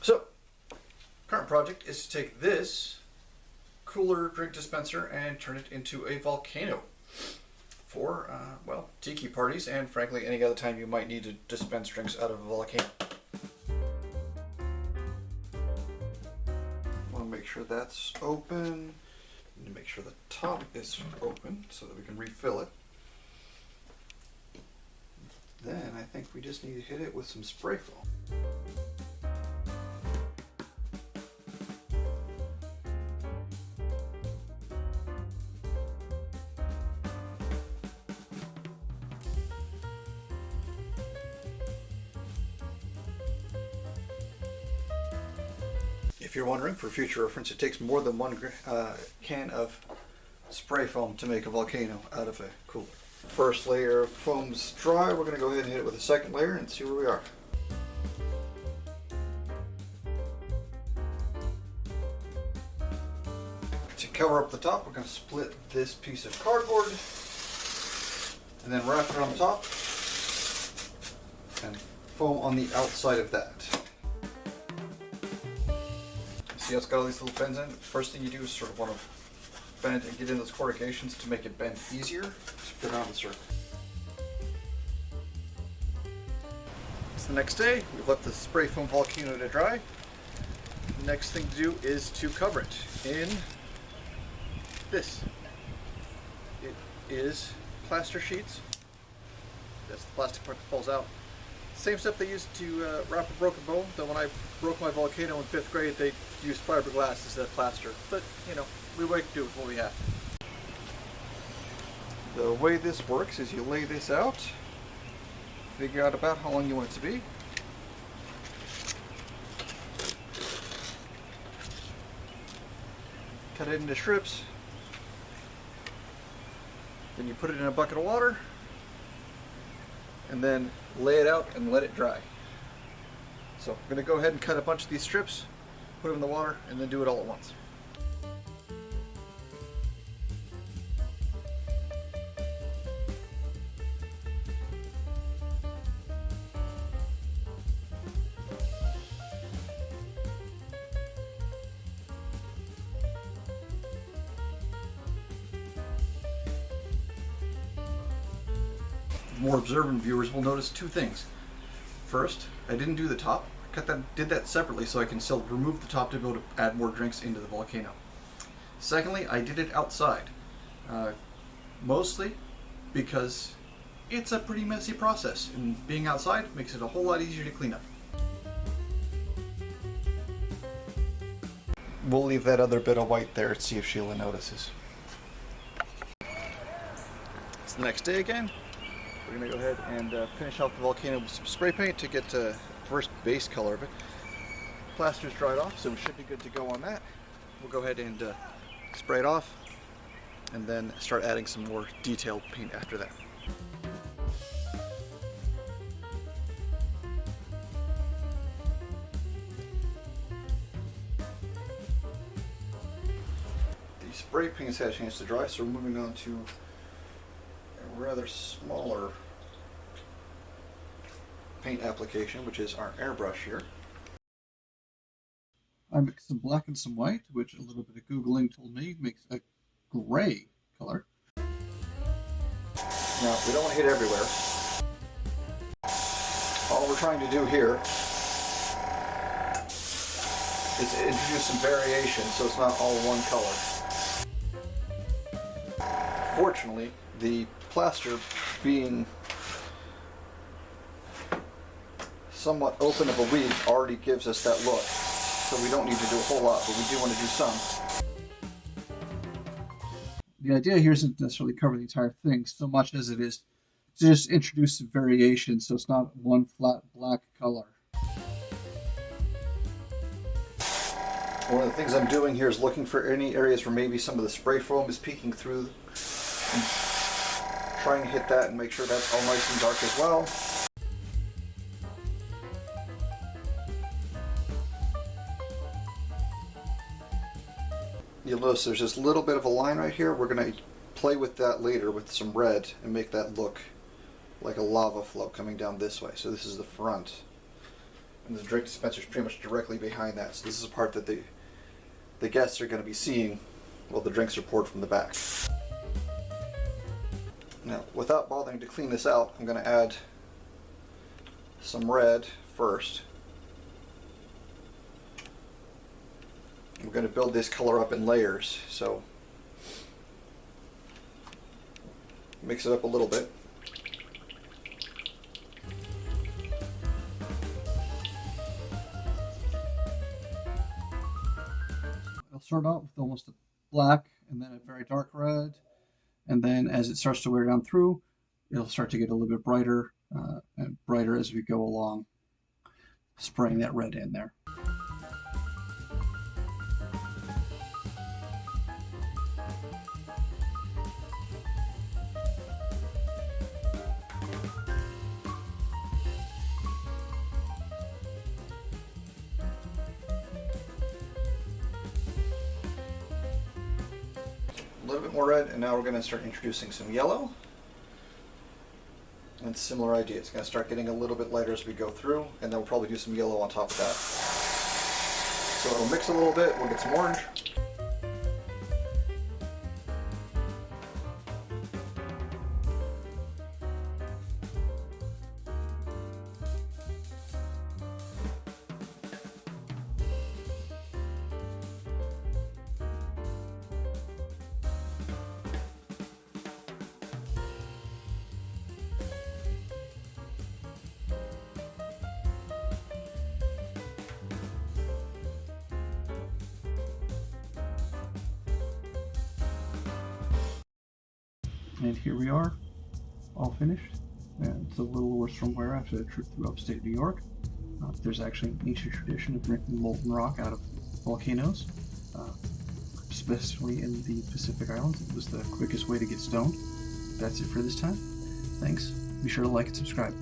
So, current project is to take this cooler drink dispenser and turn it into a volcano for, well, tiki parties and frankly any other time you might need to dispense drinks out of a volcano. Want to make sure that's open. Need to make sure the top is open so that we can refill it. Then I think we just need to hit it with some spray foam. If you're wondering, for future reference, it takes more than one can of spray foam to make a volcano out of a cooler. First layer of foam's dry. We're going to go ahead and hit it with a second layer and see where we are. To cover up the top, we're going to split this piece of cardboard and then wrap it on top and foam on the outside of that. See how it's got all these little bends in it? First thing you do is sort of want to bend and get in those corrugations to make it bend easier to put on the circle. It's the next day. We've let the spray foam volcano to dry. The next thing to do is to cover it in this. It is plaster sheets. That's the plastic part that falls out. Same stuff they used to wrap a broken bone, though when I broke my volcano in 5th grade they used fiberglass instead of plaster. But, you know, we make do with what we have. The way this works is you lay this out, figure out about how long you want it to be. Cut it into strips. Then you put it in a bucket of water. And then lay it out and let it dry. So I'm going to go ahead and cut a bunch of these strips, put them in the water, and then do it all at once. More observant viewers will notice two things. First, I didn't do the top. I did that separately so I can still remove the top to be able to add more drinks into the volcano. Secondly, I did it outside. Mostly because it's a pretty messy process, and being outside makes it a whole lot easier to clean up. We'll leave that other bit of white there to see if Sheila notices. It's the next day again. We're going to go ahead and finish off the volcano with some spray paint to get the first base color of it. Plaster's dried off, so we should be good to go on that. We'll go ahead and spray it off and then start adding some more detailed paint after that. The spray paint has had a chance to dry, so we're moving on to rather smaller paint application, which is our airbrush here. I mixed some black and some white, which a little bit of Googling told me makes a gray color. Now, we don't want to hit everywhere. All we're trying to do here is introduce some variation so it's not all one color. Fortunately, the plaster being somewhat open of a weave already gives us that look, so we don't need to do a whole lot, but we do want to do some. The idea here isn't necessarily cover the entire thing so much as it is to just introduce some variation so it's not one flat black color. One of the things I'm doing here is looking for any areas where maybe some of the spray foam is peeking through, and trying to hit that and make sure that's all nice and dark as well. You'll notice there's this little bit of a line right here. We're going to play with that later with some red and make that look like a lava flow coming down this way. So this is the front And the drink dispenser is pretty much directly behind that. So this is a part that the guests are going to be seeing while the drinks are poured from the back. Now, without bothering to clean this out, I'm going to add some red first. We're going to build this color up in layers, so mix it up a little bit. It'll start out with almost a black and then a very dark red, and then as it starts to wear down through, it'll start to get a little bit brighter and brighter as we go along, spraying that red in there. A little bit more red, and now we're going to start introducing some yellow. And similar idea, it's going to start getting a little bit lighter as we go through, and then we'll probably do some yellow on top of that. So it'll mix a little bit, we'll get some orange. And here we are, all finished. And it's a little worse from where I have a trip through upstate New York. There's actually an ancient tradition of making molten rock out of volcanoes, especially in the Pacific Islands. It was the quickest way to get stoned. That's it for this time. Thanks. Be sure to like and subscribe.